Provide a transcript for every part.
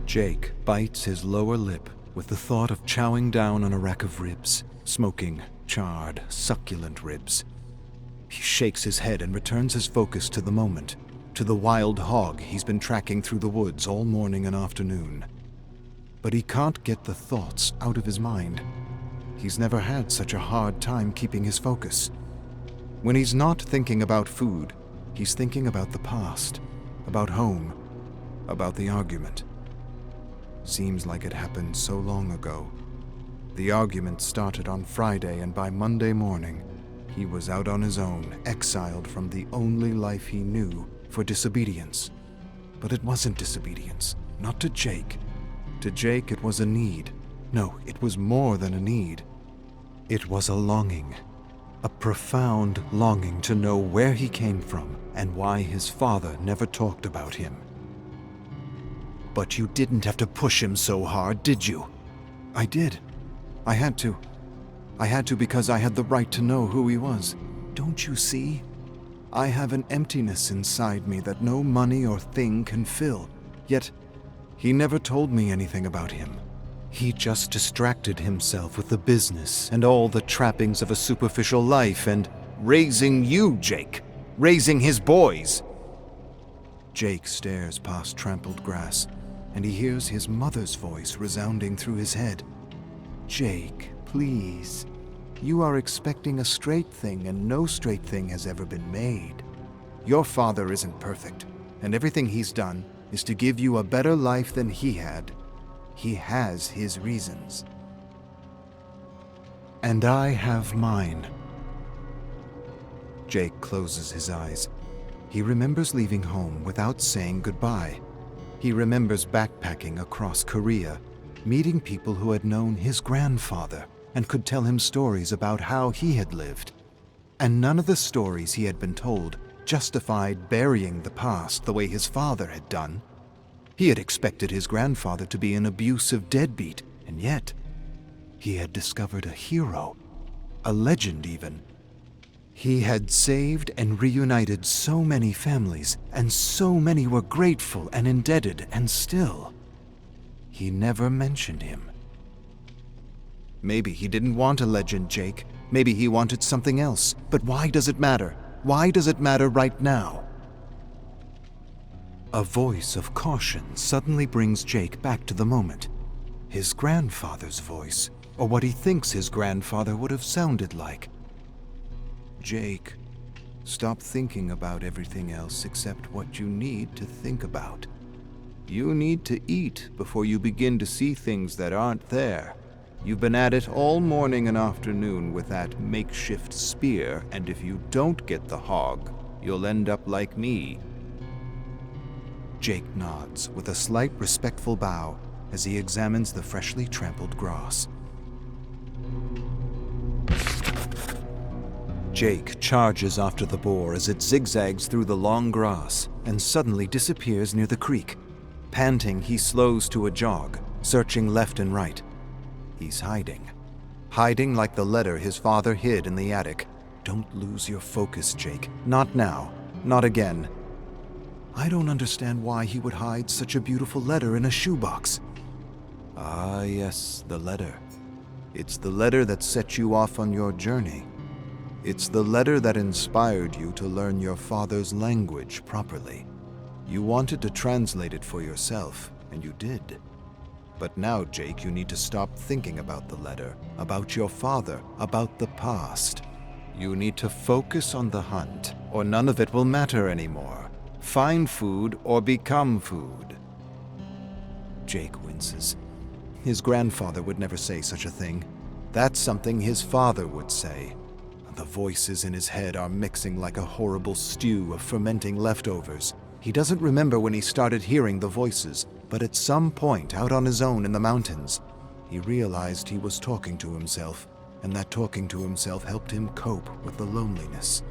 Jake bites his lower lip with the thought of chowing down on a rack of ribs, smoking, charred, succulent ribs. He shakes his head and returns his focus to the moment, to the wild hog he's been tracking through the woods all morning and afternoon. But he can't get the thoughts out of his mind. He's never had such a hard time keeping his focus. When he's not thinking about food, he's thinking about the past, about home, about the argument. Seems like it happened so long ago. The argument started on Friday, and by Monday morning, he was out on his own, exiled from the only life he knew, for disobedience. But it wasn't disobedience, not to Jake. To Jake, it was a need. No, it was more than a need. It was a longing, a profound longing to know where he came from and why his father never talked about him. But you didn't have to push him so hard, did you? I did. I had to. I had to because I had the right to know who he was. Don't you see? I have an emptiness inside me that no money or thing can fill. Yet, he never told me anything about him. He just distracted himself with the business and all the trappings of a superficial life and raising you, Jake. Raising his boys. Jake stares past trampled grass, and he hears his mother's voice resounding through his head. Jake, please. You are expecting a straight thing, and no straight thing has ever been made. Your father isn't perfect, and everything he's done is to give you a better life than he had. He has his reasons. And I have mine. Jake closes his eyes. He remembers leaving home without saying goodbye. He remembers backpacking across Korea, meeting people who had known his grandfather and could tell him stories about how he had lived. And none of the stories he had been told justified burying the past the way his father had done. He had expected his grandfather to be an abusive deadbeat, and yet he had discovered a hero, a legend even. He had saved and reunited so many families, and so many were grateful and indebted, and still, he never mentioned him. Maybe he didn't want a legend, Jake. Maybe he wanted something else. But why does it matter? Why does it matter right now? A voice of caution suddenly brings Jake back to the moment. His grandfather's voice, or what he thinks his grandfather would have sounded like. Jake, stop thinking about everything else except what you need to think about. You need to eat before you begin to see things that aren't there. You've been at it all morning and afternoon with that makeshift spear, and if you don't get the hog, you'll end up like me. Jake nods with a slight respectful bow as he examines the freshly trampled grass. Jake charges after the boar as it zigzags through the long grass and suddenly disappears near the creek. Panting, he slows to a jog, searching left and right. He's hiding. Hiding like the letter his father hid in the attic. Don't lose your focus, Jake. Not now. Not again. I don't understand why he would hide such a beautiful letter in a shoebox. Ah, yes, the letter. It's the letter that set you off on your journey. It's the letter that inspired you to learn your father's language properly. You wanted to translate it for yourself, and you did. But now, Jake, you need to stop thinking about the letter, about your father, about the past. You need to focus on the hunt, or none of it will matter anymore. Find food or become food. Jake winces. His grandfather would never say such a thing. That's something his father would say. The voices in his head are mixing like a horrible stew of fermenting leftovers. He doesn't remember when he started hearing the voices, but at some point out on his own in the mountains, he realized he was talking to himself, and that talking to himself helped him cope with the loneliness.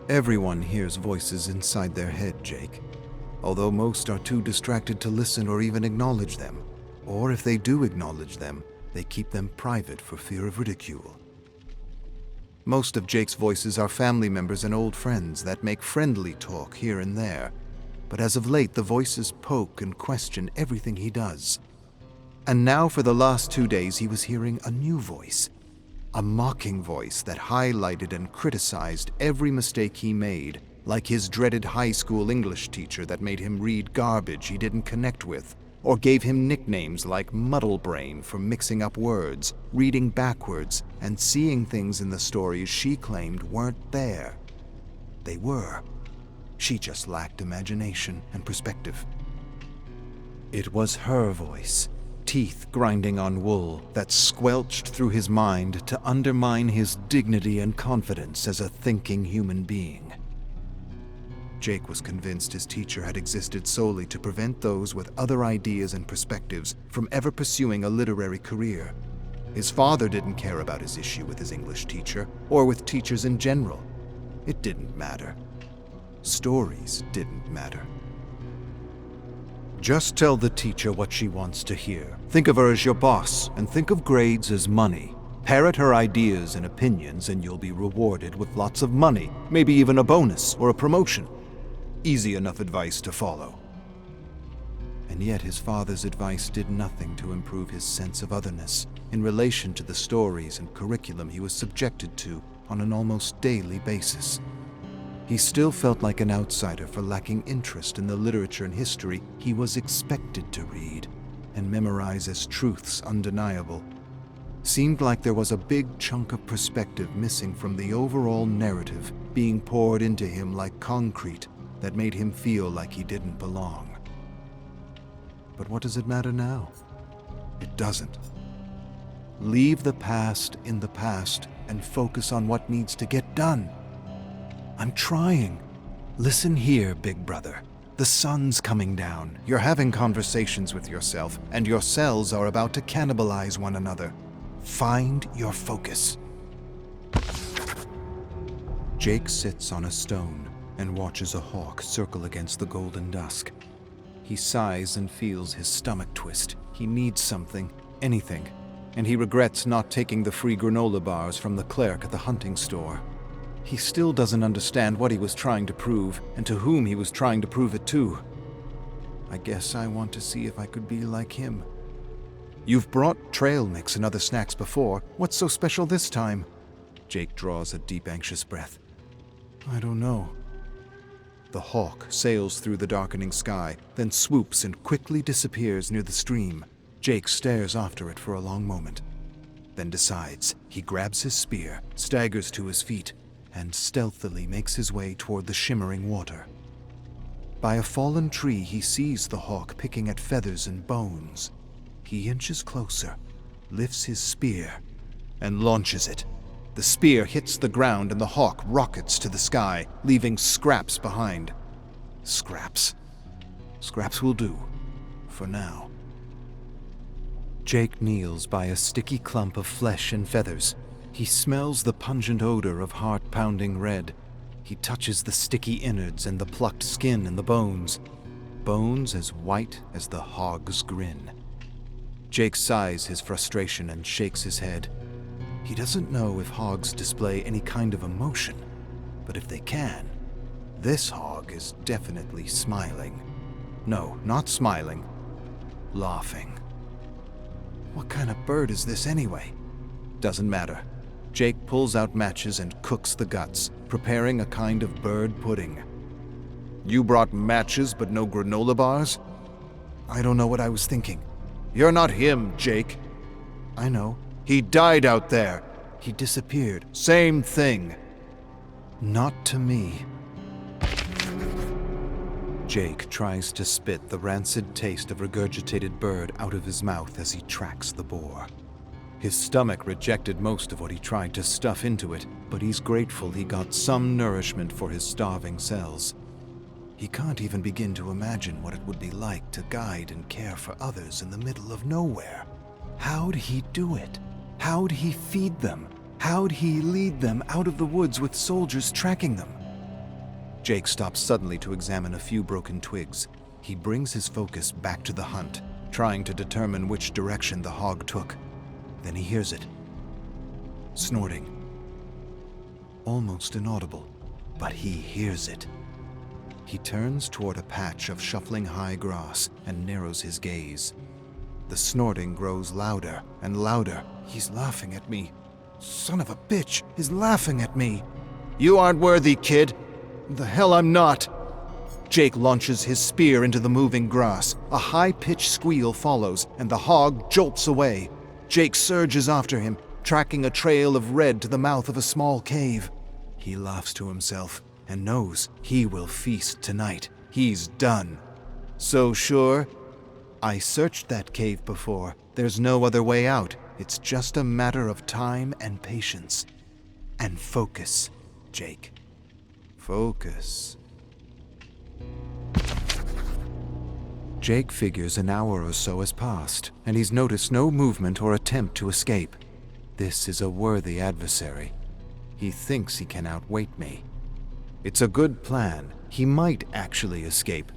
Everyone hears voices inside their head, Jake, although most are too distracted to listen or even acknowledge them. Or if they do acknowledge them, they keep them private for fear of ridicule. Most of Jake's voices are family members and old friends that make friendly talk here and there. but as of late the voices poke and question everything he does. And now for the last 2 days he was hearing a new voice, a mocking voice that highlighted and criticized every mistake he made, like his dreaded high school English teacher that made him read garbage he didn't connect with, or gave him nicknames like Muddle Brain for mixing up words, reading backwards, and seeing things in the stories she claimed weren't there. They were. She just lacked imagination and perspective. It was her voice, teeth grinding on wool, that squelched through his mind to undermine his dignity and confidence as a thinking human being. Jake was convinced his teacher had existed solely to prevent those with other ideas and perspectives from ever pursuing a literary career. His father didn't care about his issue with his English teacher, or with teachers in general. It didn't matter. Stories didn't matter. Just tell the teacher what she wants to hear. Think of her as your boss, and think of grades as money. Parrot her ideas and opinions, and you'll be rewarded with lots of money, maybe even a bonus or a promotion. Easy enough advice to follow. And yet his father's advice did nothing to improve his sense of otherness in relation to the stories and curriculum he was subjected to on an almost daily basis. He still felt like an outsider for lacking interest in the literature and history he was expected to read and memorize as truths undeniable. Seemed like there was a big chunk of perspective missing from the overall narrative being poured into him like concrete that made him feel like he didn't belong. But what does it matter now? It doesn't. Leave the past in the past and focus on what needs to get done. I'm trying. Listen here, big brother. The sun's coming down. You're having conversations with yourself, and your cells are about to cannibalize one another. Find your focus. Jake sits on a stone and watches a hawk circle against the golden dusk. He sighs and feels his stomach twist. He needs something, anything, and he regrets not taking the free granola bars from the clerk at the hunting store. He still doesn't understand what he was trying to prove and to whom he was trying to prove it to. I guess I want to see if I could be like him. You've brought trail mix and other snacks before. What's so special this time? Jake draws a deep, anxious breath. I don't know. The hawk sails through the darkening sky, then swoops and quickly disappears near the stream. Jake stares after it for a long moment, then decides. He grabs his spear, staggers to his feet, and stealthily makes his way toward the shimmering water. By a fallen tree, he sees the hawk picking at feathers and bones. He inches closer, lifts his spear, and launches it. The spear hits the ground and the hawk rockets to the sky, leaving scraps behind. Scraps. Scraps will do, for now. Jake kneels by a sticky clump of flesh and feathers. He smells the pungent odor of heart-pounding red. He touches the sticky innards and the plucked skin and the bones. Bones as white as the hog's grin. Jake sighs his frustration and shakes his head. He doesn't know if hogs display any kind of emotion, but if they can, this hog is definitely smiling. No, not smiling. Laughing. What kind of bird is this anyway? Doesn't matter. Jake pulls out matches and cooks the guts, preparing a kind of bird pudding. You brought matches but no granola bars? I don't know what I was thinking. You're not him, Jake. I know. He died out there. He disappeared. Same thing. Not to me. Jake tries to spit the rancid taste of regurgitated bird out of his mouth as he tracks the boar. His stomach rejected most of what he tried to stuff into it, but he's grateful he got some nourishment for his starving cells. He can't even begin to imagine what it would be like to guide and care for others in the middle of nowhere. How'd he do it? How'd he feed them? How'd he lead them out of the woods with soldiers tracking them? Jake stops suddenly to examine a few broken twigs. He brings his focus back to the hunt, trying to determine which direction the hog took. Then he hears it. Snorting. Almost inaudible, but he hears it. He turns toward a patch of shuffling high grass and narrows his gaze. The snorting grows louder and louder. He's laughing at me. Son of a bitch is laughing at me. You aren't worthy, kid. The hell I'm not. Jake launches his spear into the moving grass. A high-pitched squeal follows, and the hog jolts away. Jake surges after him, tracking a trail of red to the mouth of a small cave. He laughs to himself and knows he will feast tonight. He's done. So sure? I searched that cave before. There's no other way out. It's just a matter of time and patience. And focus, Jake. Focus. Jake figures an hour or so has passed, and he's noticed no movement or attempt to escape. This is a worthy adversary. He thinks he can outweight me. It's a good plan. He might actually escape.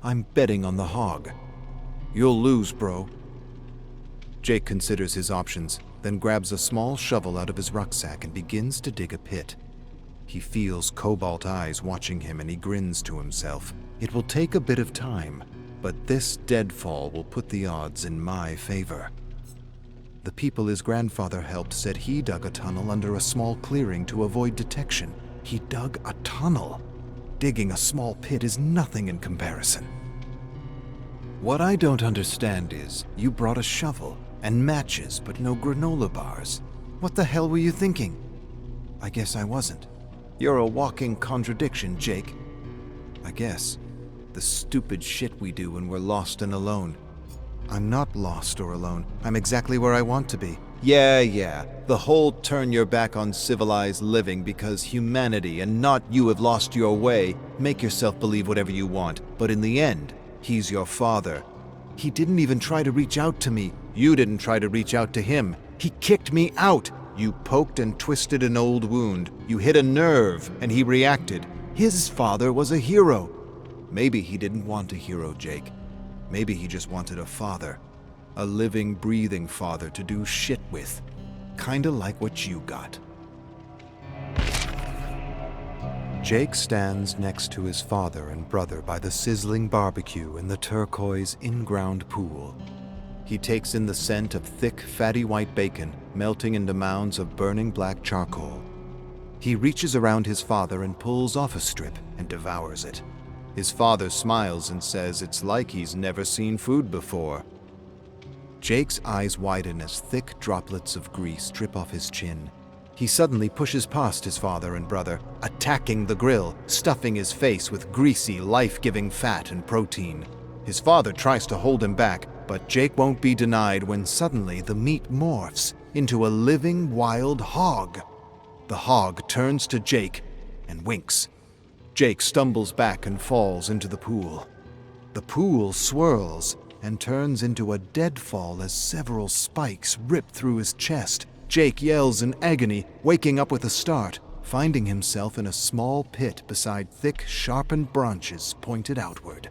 I'm betting on the hog. You'll lose, bro. Jake considers his options, then grabs a small shovel out of his rucksack and begins to dig a pit. He feels cobalt eyes watching him and he grins to himself. It will take a bit of time, but this deadfall will put the odds in my favor. The people his grandfather helped said he dug a tunnel under a small clearing to avoid detection. He dug a tunnel. Digging a small pit is nothing in comparison. What I don't understand is, you brought a shovel and matches, but no granola bars. What the hell were you thinking? I guess I wasn't. You're a walking contradiction, Jake. I guess. The stupid shit we do when we're lost and alone. I'm not lost or alone. I'm exactly where I want to be. Yeah. The whole turn your back on civilized living because humanity and not you have lost your way. Make yourself believe whatever you want. But in the end, he's your father. He didn't even try to reach out to me. You didn't try to reach out to him. He kicked me out. You poked and twisted an old wound. You hit a nerve, and he reacted. His father was a hero. Maybe he didn't want a hero, Jake. Maybe he just wanted a father. A living, breathing father to do shit with. Kinda like what you got. Jake stands next to his father and brother by the sizzling barbecue in the turquoise in-ground pool. He takes in the scent of thick, fatty white bacon melting into mounds of burning black charcoal. He reaches around his father and pulls off a strip and devours it. His father smiles and says it's like he's never seen food before. Jake's eyes widen as thick droplets of grease drip off his chin. He suddenly pushes past his father and brother, attacking the grill, stuffing his face with greasy, life-giving fat and protein. His father tries to hold him back, but Jake won't be denied when suddenly the meat morphs into a living, wild hog. The hog turns to Jake and winks. Jake stumbles back and falls into the pool. The pool swirls and turns into a deadfall as several spikes rip through his chest. Jake yells in agony, waking up with a start, finding himself in a small pit beside thick, sharpened branches pointed outward.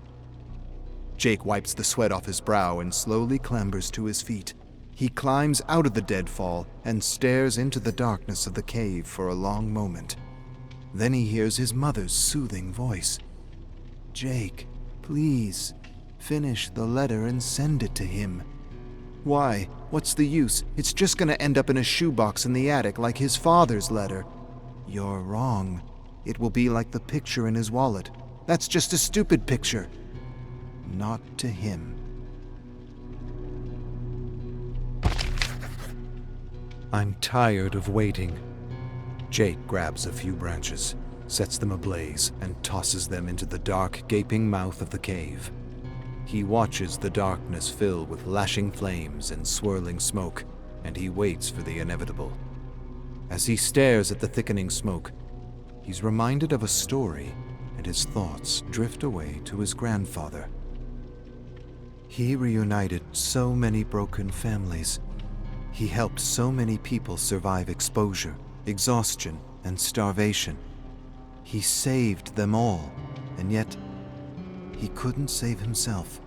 Jake wipes the sweat off his brow and slowly clambers to his feet. He climbs out of the deadfall and stares into the darkness of the cave for a long moment. Then he hears his mother's soothing voice. "Jake, please, finish the letter and send it to him." Why? What's the use? It's just gonna end up in a shoebox in the attic like his father's letter. You're wrong. It will be like the picture in his wallet. That's just a stupid picture. Not to him. I'm tired of waiting. Jake grabs a few branches, sets them ablaze, and tosses them into the dark, gaping mouth of the cave. He watches the darkness fill with lashing flames and swirling smoke, and he waits for the inevitable. As he stares at the thickening smoke, he's reminded of a story, and his thoughts drift away to his grandfather. He reunited so many broken families. He helped so many people survive exposure, exhaustion, and starvation. He saved them all, and yet he couldn't save himself.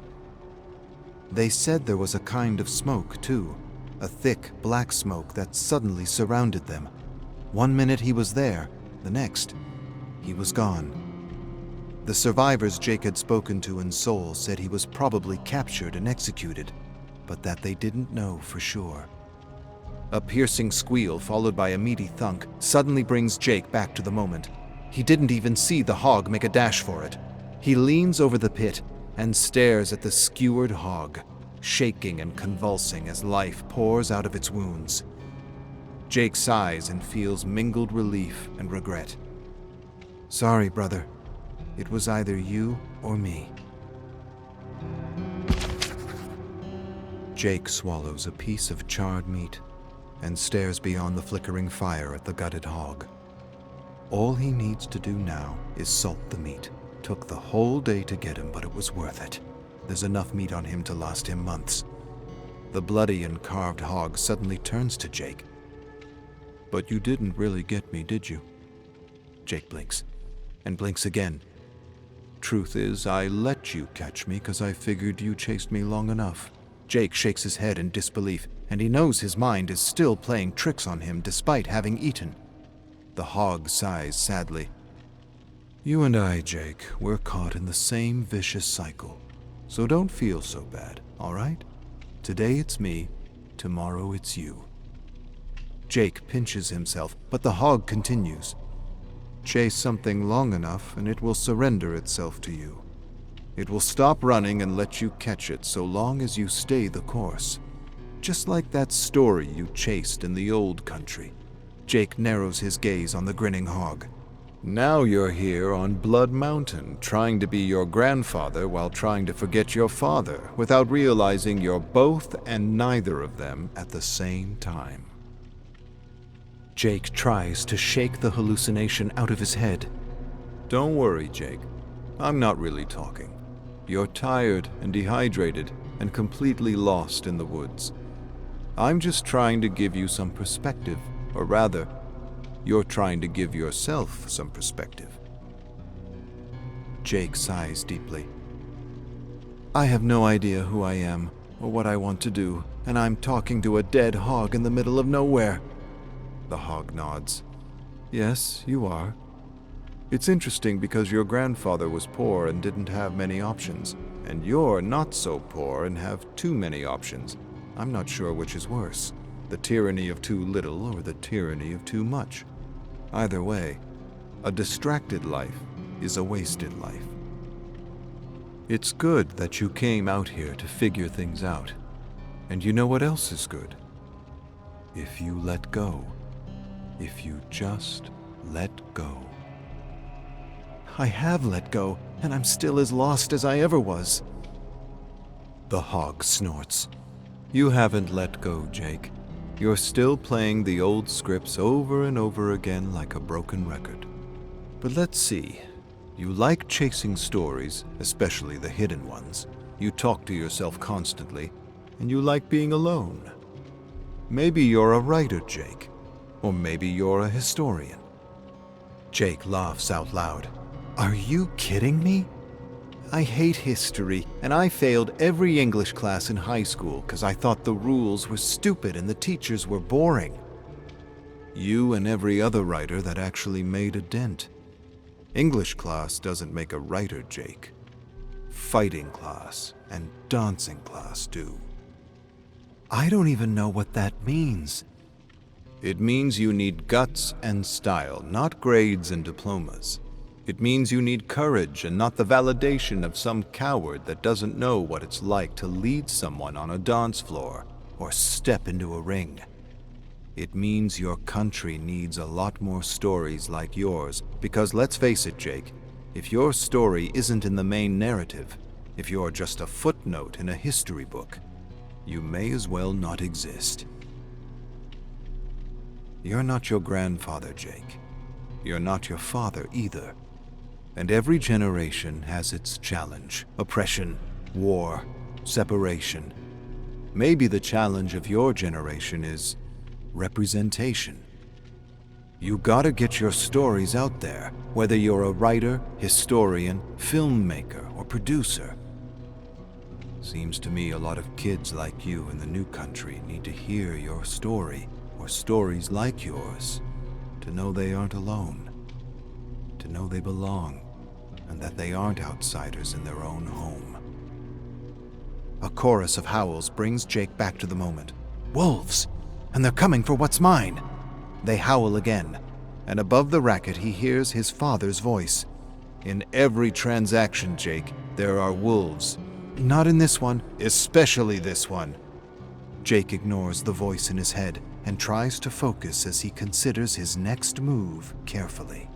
They said there was a kind of smoke, too, a thick, black smoke that suddenly surrounded them. One minute he was there, the next, he was gone. The survivors Jake had spoken to in Seoul said he was probably captured and executed, but that they didn't know for sure. A piercing squeal followed by a meaty thunk suddenly brings Jake back to the moment. He didn't even see the hog make a dash for it. He leans over the pit and stares at the skewered hog, shaking and convulsing as life pours out of its wounds. Jake sighs and feels mingled relief and regret. Sorry, brother. It was either you or me. Jake swallows a piece of charred meat and stares beyond the flickering fire at the gutted hog. All he needs to do now is salt the meat. Took the whole day to get him, but it was worth it. There's enough meat on him to last him months. The bloody and carved hog suddenly turns to Jake. But you didn't really get me, did you? Jake blinks, and blinks again. Truth is, I let you catch me because I figured you chased me long enough. Jake shakes his head in disbelief, and he knows his mind is still playing tricks on him despite having eaten. The hog sighs sadly. You and I, Jake, we're caught in the same vicious cycle. So don't feel so bad, all right? Today it's me, tomorrow it's you. Jake pinches himself, but the hog continues. Chase something long enough and it will surrender itself to you. It will stop running and let you catch it so long as you stay the course. Just like that story you chased in the old country. Jake narrows his gaze on the grinning hog. Now you're here on Blood Mountain, trying to be your grandfather while trying to forget your father, without realizing you're both and neither of them at the same time. Jake tries to shake the hallucination out of his head. Don't worry, Jake. I'm not really talking. You're tired and dehydrated and completely lost in the woods. I'm just trying to give you some perspective, or rather, you're trying to give yourself some perspective. Jake sighs deeply. I have no idea who I am or what I want to do, and I'm talking to a dead hog in the middle of nowhere. The hog nods. Yes, you are. It's interesting because your grandfather was poor and didn't have many options, and you're not so poor and have too many options. I'm not sure which is worse, the tyranny of too little or the tyranny of too much. Either way, a distracted life is a wasted life. It's good that you came out here to figure things out. And you know what else is good? If you let go. If you just let go. I have let go, and I'm still as lost as I ever was. The hog snorts. You haven't let go, Jake. You're still playing the old scripts over and over again like a broken record. But let's see. You like chasing stories, especially the hidden ones. You talk to yourself constantly, and you like being alone. Maybe you're a writer, Jake. Or maybe you're a historian. Jake laughs out loud. Are you kidding me? I hate history, and I failed every English class in high school because I thought the rules were stupid and the teachers were boring. You and every other writer that actually made a dent. English class doesn't make a writer, Jake. Fighting class and dancing class do. I don't even know what that means. It means you need guts and style, not grades and diplomas. It means you need courage and not the validation of some coward that doesn't know what it's like to lead someone on a dance floor or step into a ring. It means your country needs a lot more stories like yours because let's face it, Jake, if your story isn't in the main narrative, if you're just a footnote in a history book, you may as well not exist. You're not your grandfather, Jake. You're not your father either. And every generation has its challenge. Oppression, war, separation. Maybe the challenge of your generation is representation. You gotta get your stories out there, whether you're a writer, historian, filmmaker, or producer. Seems to me a lot of kids like you in the new country need to hear your story, or stories like yours, to know they aren't alone, to know they belong, and that they aren't outsiders in their own home. A chorus of howls brings Jake back to the moment. Wolves! And they're coming for what's mine! They howl again, and above the racket he hears his father's voice. In every transaction, Jake, there are wolves. Not in this one, especially this one. Jake ignores the voice in his head and tries to focus as he considers his next move carefully.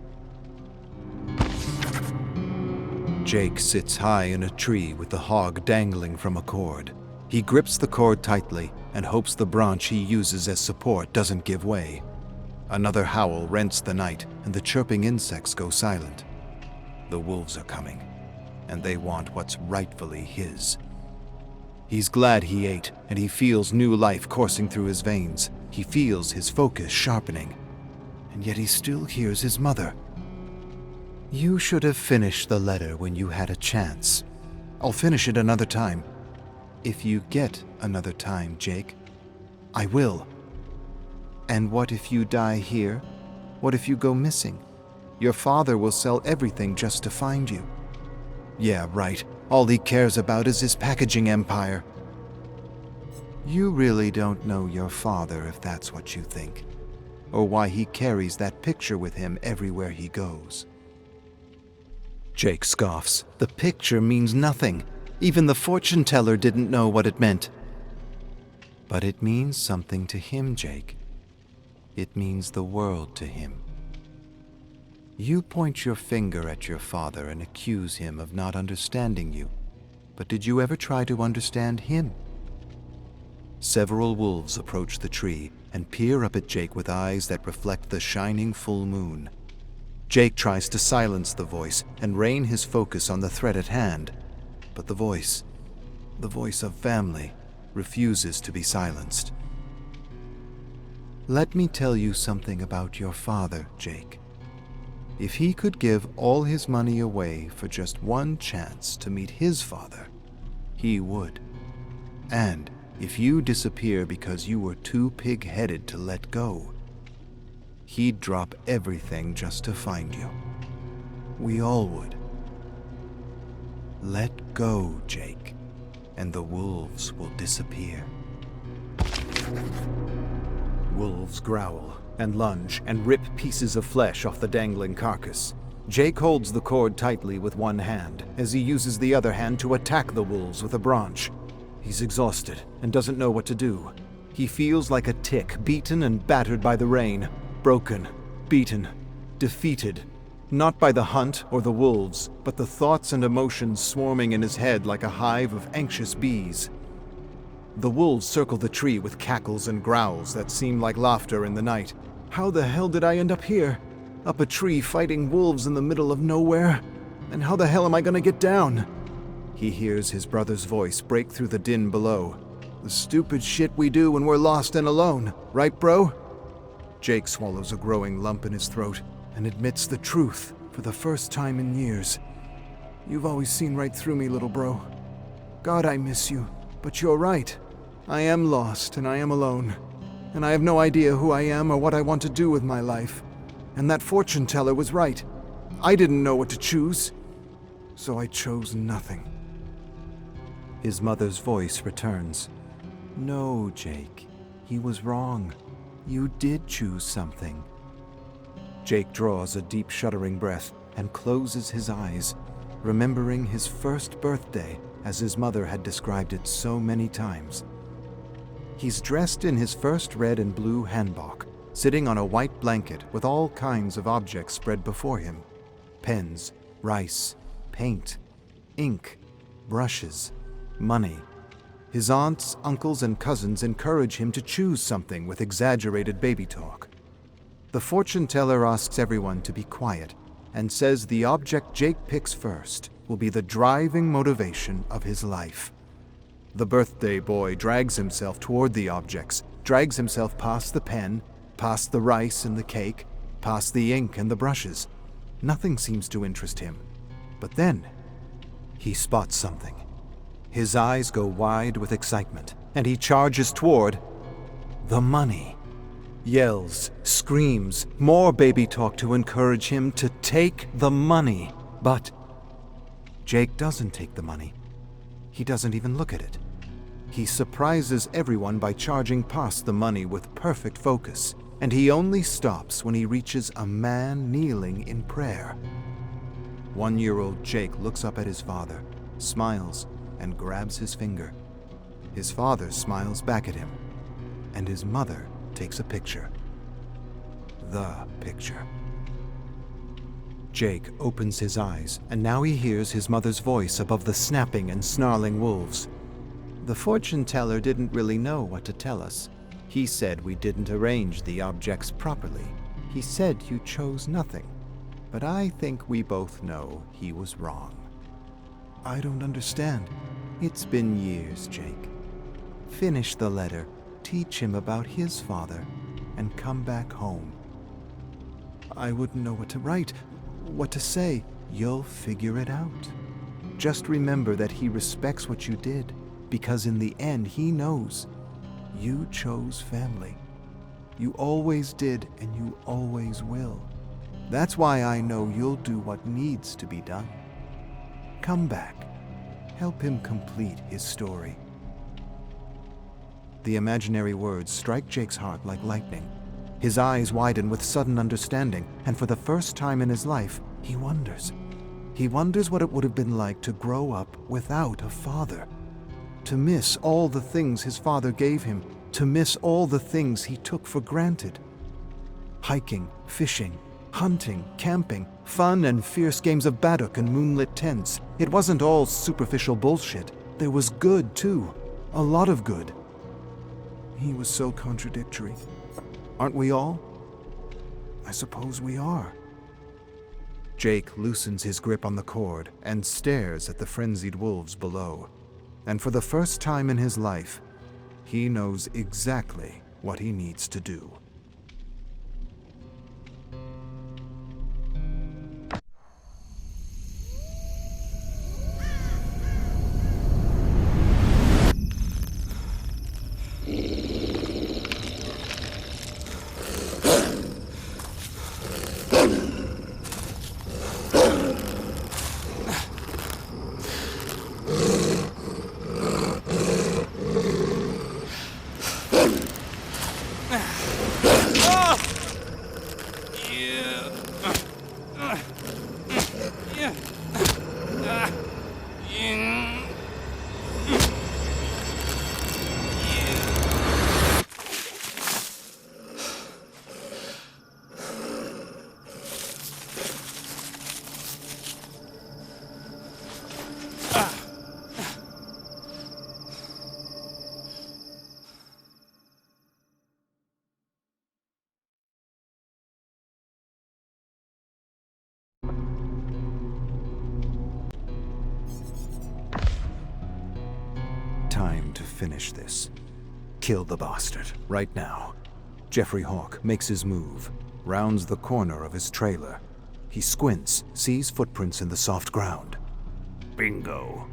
Jake sits high in a tree with the hog dangling from a cord. He grips the cord tightly and hopes the branch he uses as support doesn't give way. Another howl rents the night, and the chirping insects go silent. The wolves are coming, and they want what's rightfully his. He's glad he ate, and he feels new life coursing through his veins. He feels his focus sharpening, and yet he still hears his mother. You should have finished the letter when you had a chance. I'll finish it another time. If you get another time, Jake, I will. And what if you die here? What if you go missing? Your father will sell everything just to find you. Yeah, right. All he cares about is his packaging empire. You really don't know your father if that's what you think, or why he carries that picture with him everywhere he goes. Jake scoffs. The picture means nothing. Even the fortune teller didn't know what it meant. But it means something to him, Jake. It means the world to him. You point your finger at your father and accuse him of not understanding you. But did you ever try to understand him? Several wolves approach the tree and peer up at Jake with eyes that reflect the shining full moon. Jake tries to silence the voice and rein his focus on the threat at hand, but the voice of family, refuses to be silenced. Let me tell you something about your father, Jake. If he could give all his money away for just one chance to meet his father, he would. And if you disappear because you were too pig-headed to let go, he'd drop everything just to find you. We all would. Let go, Jake, and the wolves will disappear. Wolves growl and lunge and rip pieces of flesh off the dangling carcass. Jake holds the cord tightly with one hand as he uses the other hand to attack the wolves with a branch. He's exhausted and doesn't know what to do. He feels like a tick, beaten and battered by the rain. Broken, beaten, defeated, not by the hunt or the wolves, but the thoughts and emotions swarming in his head like a hive of anxious bees. The wolves circle the tree with cackles and growls that seem like laughter in the night. How the hell did I end up here? Up a tree fighting wolves in the middle of nowhere? And how the hell am I gonna get down? He hears his brother's voice break through the din below. The stupid shit we do when we're lost and alone, right, bro? Jake swallows a growing lump in his throat and admits the truth for the first time in years. You've always seen right through me, little bro. God, I miss you, but you're right. I am lost and I am alone, and I have no idea who I am or what I want to do with my life. And that fortune teller was right. I didn't know what to choose, so I chose nothing. His mother's voice returns. No, Jake, he was wrong. You did choose something. Jake draws a deep shuddering breath and closes his eyes, remembering his first birthday as his mother had described it so many times. He's dressed in his first red and blue hanbok, sitting on a white blanket with all kinds of objects spread before him. Pens, rice, paint, ink, brushes, money. His aunts, uncles, and cousins encourage him to choose something with exaggerated baby talk. The fortune teller asks everyone to be quiet and says the object Jake picks first will be the driving motivation of his life. The birthday boy drags himself toward the objects, drags himself past the pen, past the rice and the cake, past the ink and the brushes. Nothing seems to interest him. But then, he spots something. His eyes go wide with excitement, and he charges toward the money. Yells, screams, more baby talk to encourage him to take the money. But Jake doesn't take the money. He doesn't even look at it. He surprises everyone by charging past the money with perfect focus, and he only stops when he reaches a man kneeling in prayer. 1-year-old Jake looks up at his father, smiles, and grabs his finger. His father smiles back at him, and his mother takes a picture. The picture. Jake opens his eyes, and now he hears his mother's voice above the snapping and snarling wolves. The fortune teller didn't really know what to tell us. He said we didn't arrange the objects properly. He said you chose nothing. But I think we both know he was wrong. I don't understand. It's been years, Jake. Finish the letter, teach him about his father, and come back home. I wouldn't know what to write, what to say. You'll figure it out. Just remember that he respects what you did, because in the end he knows you chose family. You always did, and you always will. That's why I know you'll do what needs to be done. Come back. Help him complete his story. The imaginary words strike Jake's heart like lightning. His eyes widen with sudden understanding, and for the first time in his life, he wonders. He wonders what it would have been like to grow up without a father. To miss all the things his father gave him, to miss all the things he took for granted. Hiking, fishing, hunting, camping, fun and fierce games of baddock and moonlit tents. It wasn't all superficial bullshit. There was good, too. A lot of good. He was so contradictory. Aren't we all? I suppose we are. Jake loosens his grip on the cord and stares at the frenzied wolves below. And for the first time in his life, he knows exactly what he needs to do. Time to finish this. Kill the bastard, right now. Jeffrey Hawk makes his move, rounds the corner of his trailer. He squints, sees footprints in the soft ground. Bingo.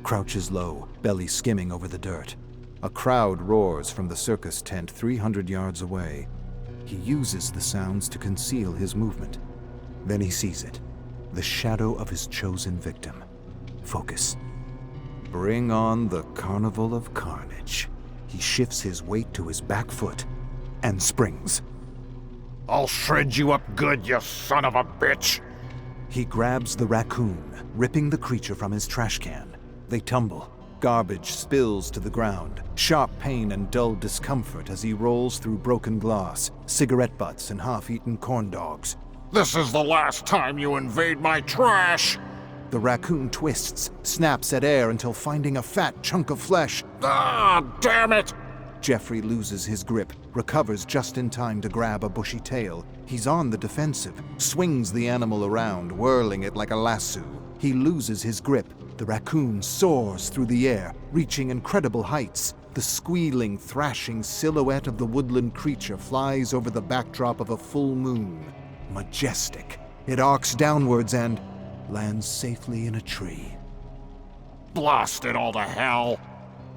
Crouches low, belly skimming over the dirt. A crowd roars from the circus tent 300 yards away. He uses the sounds to conceal his movement. Then he sees it. The shadow of his chosen victim. Focus. Bring on the carnival of carnage. He shifts his weight to his back foot and springs. I'll shred you up good, you son of a bitch! He grabs the raccoon, ripping the creature from his trash can. They tumble. Garbage spills to the ground. Sharp pain and dull discomfort as he rolls through broken glass, cigarette butts, and half-eaten corn dogs. This is the last time you invade my trash! The raccoon twists, snaps at air until finding a fat chunk of flesh. Ah, damn it! Jeffrey loses his grip, recovers just in time to grab a bushy tail. He's on the defensive, swings the animal around, whirling it like a lasso. He loses his grip. The raccoon soars through the air, reaching incredible heights. The squealing, thrashing silhouette of the woodland creature flies over the backdrop of a full moon. Majestic. It arcs downwards and lands safely in a tree. Blast it all to hell!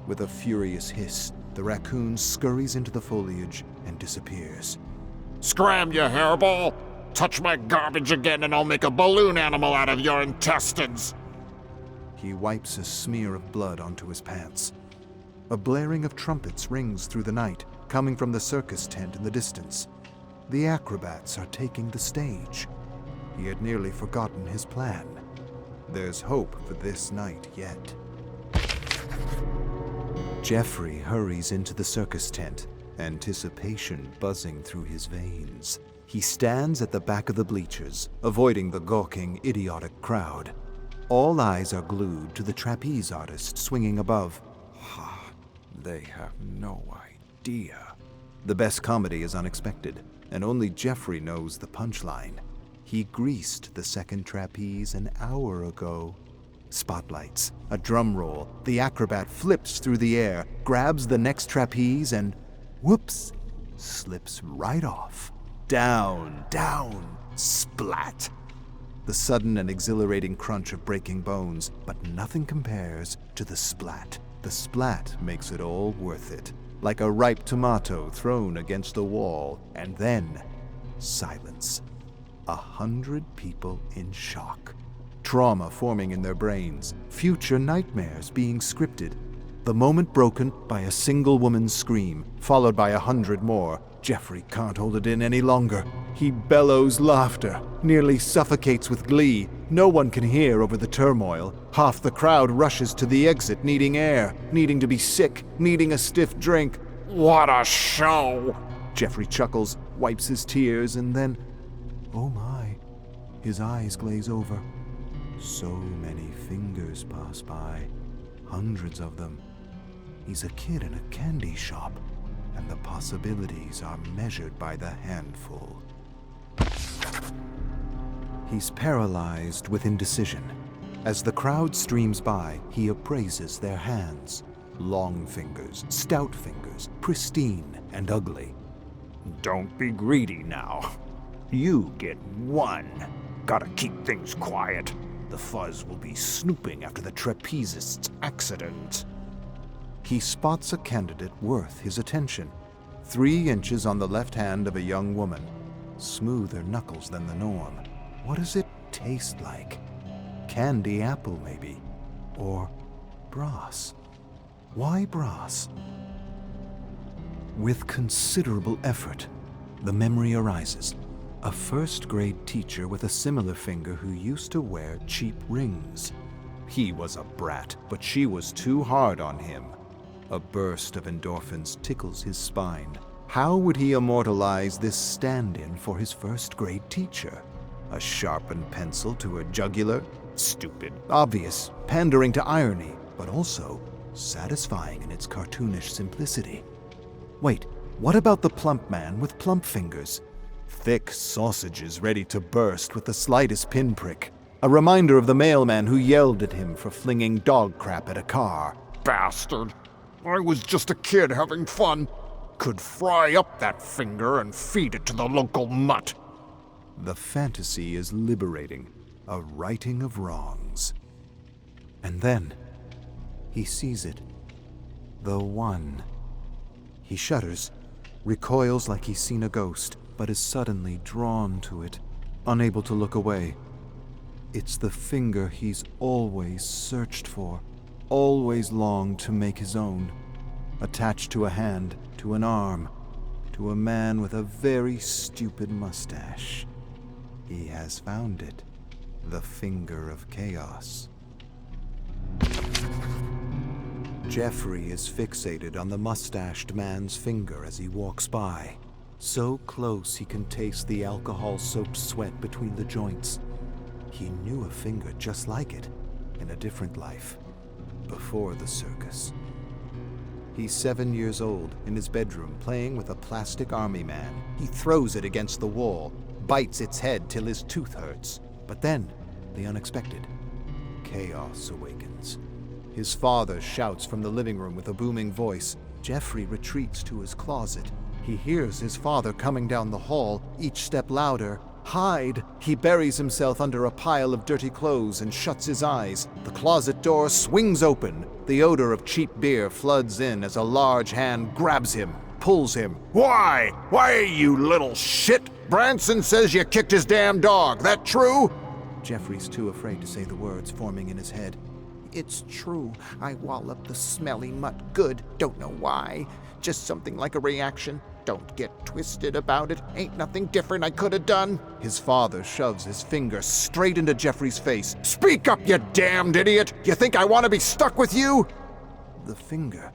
With a furious hiss, the raccoon scurries into the foliage and disappears. Scram, you hairball! Touch my garbage again and I'll make a balloon animal out of your intestines! He wipes a smear of blood onto his pants. A blaring of trumpets rings through the night, coming from the circus tent in the distance. The acrobats are taking the stage. He had nearly forgotten his plan. There's hope for this night yet. Jeffrey hurries into the circus tent, anticipation buzzing through his veins. He stands at the back of the bleachers, avoiding the gawking, idiotic crowd. All eyes are glued to the trapeze artist swinging above. They have no idea. The best comedy is unexpected, and only Jeffrey knows the punchline. He greased the second trapeze an hour ago. Spotlights, a drum roll, the acrobat flips through the air, grabs the next trapeze, and whoops, slips right off. Down, down, splat. The sudden and exhilarating crunch of breaking bones, but nothing compares to the splat. The splat makes it all worth it, like a ripe tomato thrown against the wall, and then silence. 100 people in shock. Trauma forming in their brains, future nightmares being scripted. The moment broken by a single woman's scream, followed by 100 more. Jeffrey can't hold it in any longer. He bellows laughter, nearly suffocates with glee. No one can hear over the turmoil. Half the crowd rushes to the exit, needing air, needing to be sick, needing a stiff drink. What a show! Jeffrey chuckles, wipes his tears, and then, oh my, his eyes glaze over. So many fingers pass by, hundreds of them. He's a kid in a candy shop, and the possibilities are measured by the handful. He's paralyzed with indecision. As the crowd streams by, he appraises their hands. Long fingers, stout fingers, pristine and ugly. Don't be greedy now. You get one. Gotta keep things quiet. The fuzz will be snooping after the trapezist's accident. He spots a candidate worth his attention. 3 inches on the left hand of a young woman. Smoother knuckles than the norm. What does it taste like? Candy apple, maybe? Or brass? Why brass? With considerable effort, the memory arises. A first-grade teacher with a similar finger who used to wear cheap rings. He was a brat, but she was too hard on him. A burst of endorphins tickles his spine. How would he immortalize this stand-in for his first-grade teacher? A sharpened pencil to her jugular? Stupid, obvious, pandering to irony, but also satisfying in its cartoonish simplicity. Wait, what about the plump man with plump fingers? Thick sausages ready to burst with the slightest pinprick. A reminder of the mailman who yelled at him for flinging dog crap at a car. Bastard. I was just a kid having fun. Could fry up that finger and feed it to the local mutt. The fantasy is liberating, a righting of wrongs. And then, he sees it. The one. He shudders, recoils like he's seen a ghost, but is suddenly drawn to it, unable to look away. It's the finger he's always searched for, always longed to make his own. Attached to a hand, to an arm, to a man with a very stupid mustache. He has found it. The finger of chaos. Jeffrey is fixated on the mustached man's finger as he walks by. So close he can taste the alcohol-soaked sweat between the joints. He knew a finger just like it, in a different life, before the circus. He's 7 years old, in his bedroom, playing with a plastic army man. He throws it against the wall, bites its head till his tooth hurts. But then, the unexpected. Chaos awakens. His father shouts from the living room with a booming voice. Jeffrey retreats to his closet. He hears his father coming down the hall, each step louder. Hide! He buries himself under a pile of dirty clothes and shuts his eyes. The closet door swings open. The odor of cheap beer floods in as a large hand grabs him, pulls him. Why? Why, you little shit? Branson says you kicked his damn dog. That true? Jeffrey's too afraid to say the words forming in his head. It's true. I walloped the smelly mutt good. Don't know why. Just something like a reaction. Don't get twisted about it. Ain't nothing different I could have done. His father shoves his finger straight into Jeffrey's face. Speak up, you damned idiot! You think I want to be stuck with you? The finger.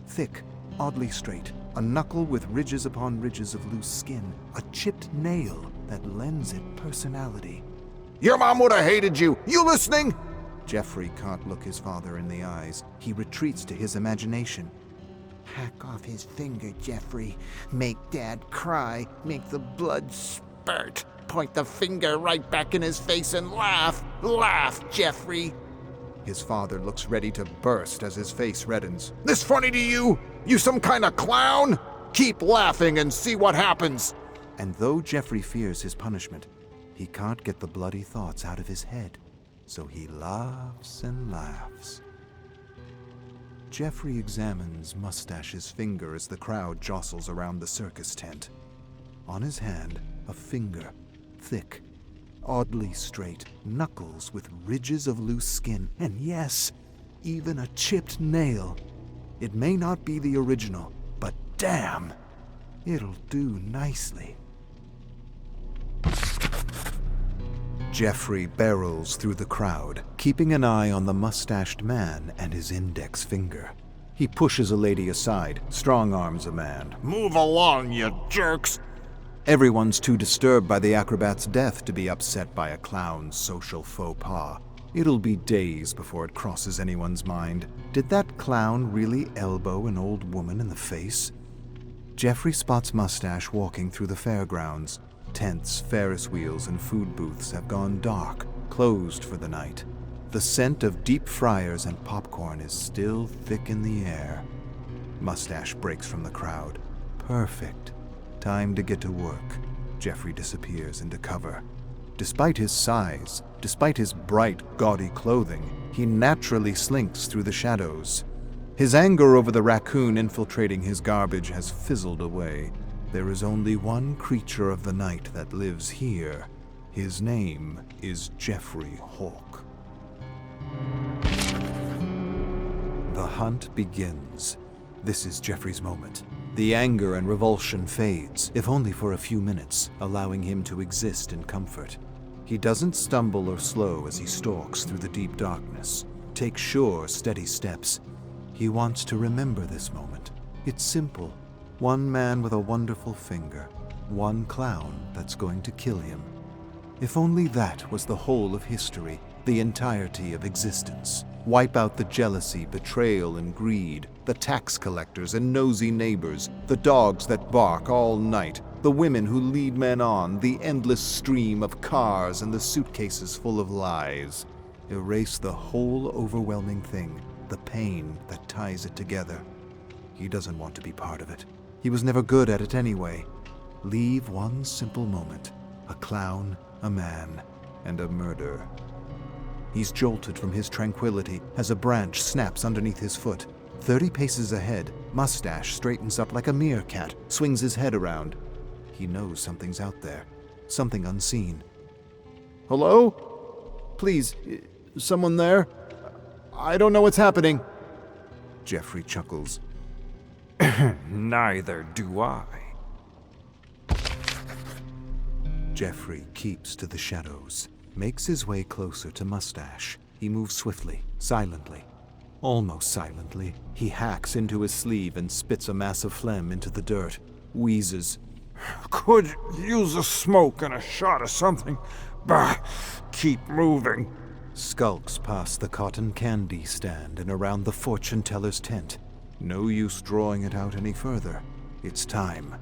Thick, oddly straight. A knuckle with ridges upon ridges of loose skin. A chipped nail that lends it personality. Your mom would have hated you. You listening? Jeffrey can't look his father in the eyes. He retreats to his imagination. Hack off his finger, Jeffrey. Make Dad cry. Make the blood spurt. Point the finger right back in his face and laugh. Laugh, Jeffrey. His father looks ready to burst as his face reddens. This funny to you? You some kind of clown? Keep laughing and see what happens. And though Jeffrey fears his punishment, he can't get the bloody thoughts out of his head. So he laughs and laughs. Jeffrey examines Mustache's finger as the crowd jostles around the circus tent. On his hand, a finger, thick, oddly straight, knuckles with ridges of loose skin, and yes, even a chipped nail. It may not be the original, but damn, it'll do nicely. Jeffrey barrels through the crowd, keeping an eye on the mustached man and his index finger. He pushes a lady aside, strong-arms a man. Move along, you jerks! Everyone's too disturbed by the acrobat's death to be upset by a clown's social faux pas. It'll be days before it crosses anyone's mind. Did that clown really elbow an old woman in the face? Jeffrey spots Mustache walking through the fairgrounds. Tents, Ferris wheels, and food booths have gone dark, closed for the night. The scent of deep fryers and popcorn is still thick in the air. Mustache breaks from the crowd. Perfect. Time to get to work. Jeffrey disappears into cover. Despite his size, despite his bright, gaudy clothing, he naturally slinks through the shadows. His anger over the raccoon infiltrating his garbage has fizzled away. There is only one creature of the night that lives here. His name is Jeffrey Hawk. The hunt begins. This is Jeffrey's moment. The anger and revulsion fades, if only for a few minutes, allowing him to exist in comfort. He doesn't stumble or slow as he stalks through the deep darkness. Take sure, steady steps. He wants to remember this moment. It's simple. One man with a wonderful finger. One clown that's going to kill him. If only that was the whole of history, the entirety of existence. Wipe out the jealousy, betrayal, and greed, the tax collectors and nosy neighbors, the dogs that bark all night, the women who lead men on, the endless stream of cars and the suitcases full of lies. Erase the whole overwhelming thing, the pain that ties it together. He doesn't want to be part of it. He was never good at it anyway. Leave one simple moment. A clown, a man, and a murder. He's jolted from his tranquility as a branch snaps underneath his foot. 30 paces ahead, Mustache straightens up like a meerkat, swings his head around. He knows something's out there, something unseen. Hello? Please, someone there? I don't know what's happening. Jeffrey chuckles. Neither do I. Jeffrey keeps to the shadows, makes his way closer to Mustache. He moves swiftly, silently. Almost silently, he hacks into his sleeve and spits a mass of phlegm into the dirt, wheezes. Could use a smoke and a shot of something. Bah, keep moving. Skulks past the cotton candy stand and around the fortune teller's tent. No use drawing it out any further. It's time.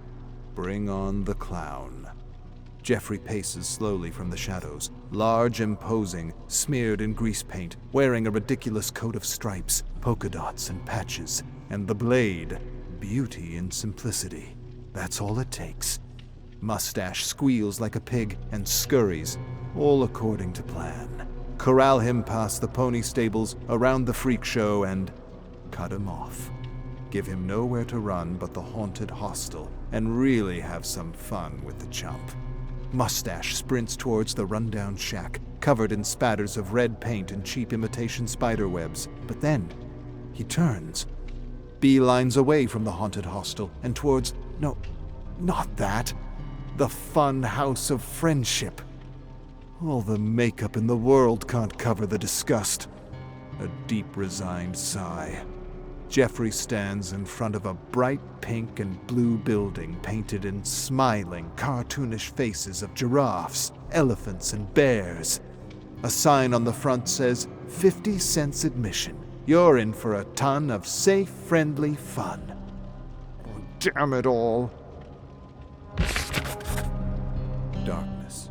Bring on the clown. Jeffrey paces slowly from the shadows, large, imposing, smeared in grease paint, wearing a ridiculous coat of stripes, polka dots, and patches, and the blade, beauty in simplicity. That's all it takes. Mustache squeals like a pig and scurries, all according to plan. Corral him past the pony stables, around the freak show, and cut him off. Give him nowhere to run but the haunted hostel, and really have some fun with the chump. Mustache sprints towards the rundown shack, covered in spatters of red paint and cheap imitation spider webs. But then, he turns, beelines away from the haunted hostel and towards, no, not that, the fun house of friendship. All the makeup in the world can't cover the disgust. A deep, resigned sigh. Jeffrey stands in front of a bright pink and blue building painted in smiling, cartoonish faces of giraffes, elephants, and bears. A sign on the front says, 50 cents admission. You're in for a ton of safe, friendly fun. Oh, damn it all. Darkness.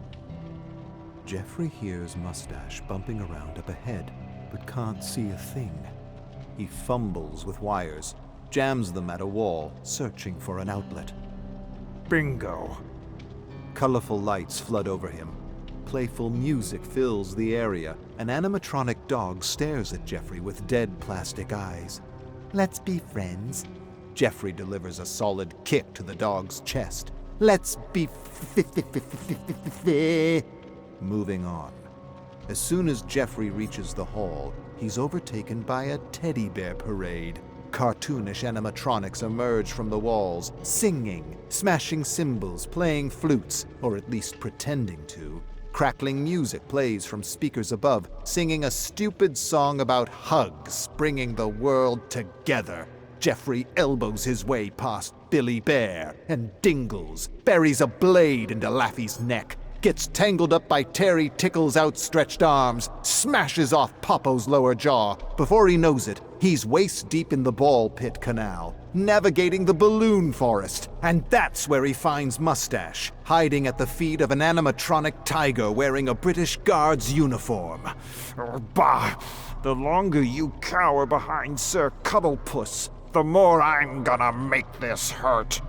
Jeffrey hears Mustache bumping around up ahead, but can't see a thing. He fumbles with wires, jams them at a wall, searching for an outlet. Bingo. Colorful lights flood over him. Playful music fills the area. An animatronic dog stares at Jeffrey with dead plastic eyes. Let's be friends. Jeffrey delivers a solid kick to the dog's chest. Let's be Moving on. As soon as Jeffrey reaches the hall, he's overtaken by a teddy bear parade. Cartoonish animatronics emerge from the walls, singing, smashing cymbals, playing flutes, or at least pretending to. Crackling music plays from speakers above, singing a stupid song about hugs, bringing the world together. Jeffrey elbows his way past Billy Bear and Dingles, buries a blade into Laffy's neck, gets tangled up by Terry Tickle's outstretched arms, smashes off Popo's lower jaw. Before he knows it, he's waist-deep in the ball pit canal, navigating the balloon forest. And that's where he finds Mustache, hiding at the feet of an animatronic tiger wearing a British Guards uniform. Oh, bah! The longer you cower behind Sir Cuddlepuss, the more I'm gonna make this hurt.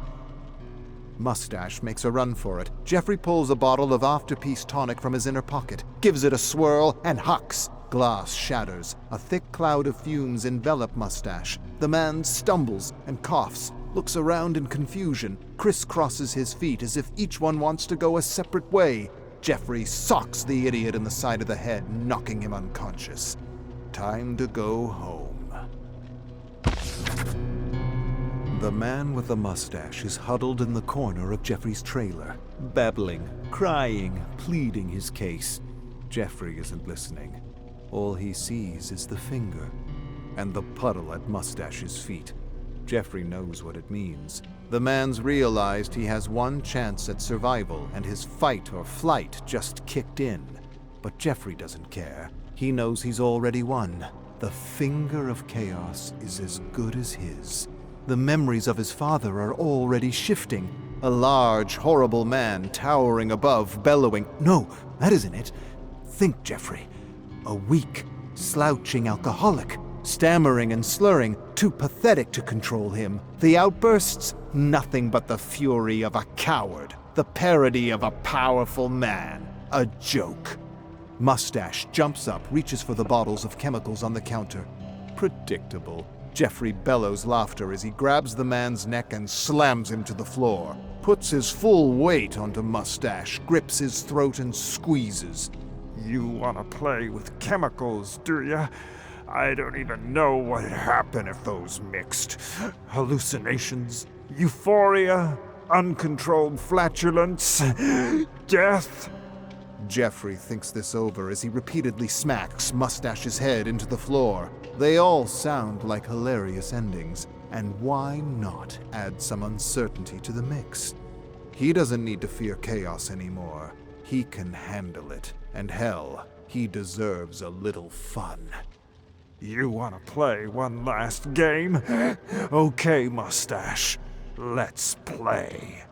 Mustache makes a run for it. Jeffrey pulls a bottle of Afterpeace tonic from his inner pocket, gives it a swirl, and hucks. Glass shatters. A thick cloud of fumes envelop Mustache. The man stumbles and coughs, looks around in confusion, crisscrosses his feet as if each one wants to go a separate way. Jeffrey socks the idiot in the side of the head, knocking him unconscious. Time to go home. The man with the mustache is huddled in the corner of Jeffrey's trailer, babbling, crying, pleading his case. Jeffrey isn't listening. All he sees is the finger and the puddle at Mustache's feet. Jeffrey knows what it means. The man's realized he has one chance at survival, and his fight or flight just kicked in. But Jeffrey doesn't care. He knows he's already won. The finger of chaos is as good as his. The memories of his father are already shifting. A large, horrible man towering above, bellowing. No, that isn't it. Think, Jeffrey. A weak, slouching alcoholic, stammering and slurring, too pathetic to control him. The outbursts? Nothing but the fury of a coward. The parody of a powerful man. A joke. Mustache jumps up, reaches for the bottles of chemicals on the counter. Predictable. Jeffrey bellows laughter as he grabs the man's neck and slams him to the floor. Puts his full weight onto Mustache, grips his throat and squeezes. You wanna play with chemicals, do ya? I don't even know what'd happen if those mixed. Hallucinations, euphoria, uncontrolled flatulence, death. Jeffrey thinks this over as he repeatedly smacks Mustache's head into the floor. They all sound like hilarious endings, and why not add some uncertainty to the mix? He doesn't need to fear chaos anymore. He can handle it, and hell, he deserves a little fun. You wanna play one last game? Okay, Mustache, let's play.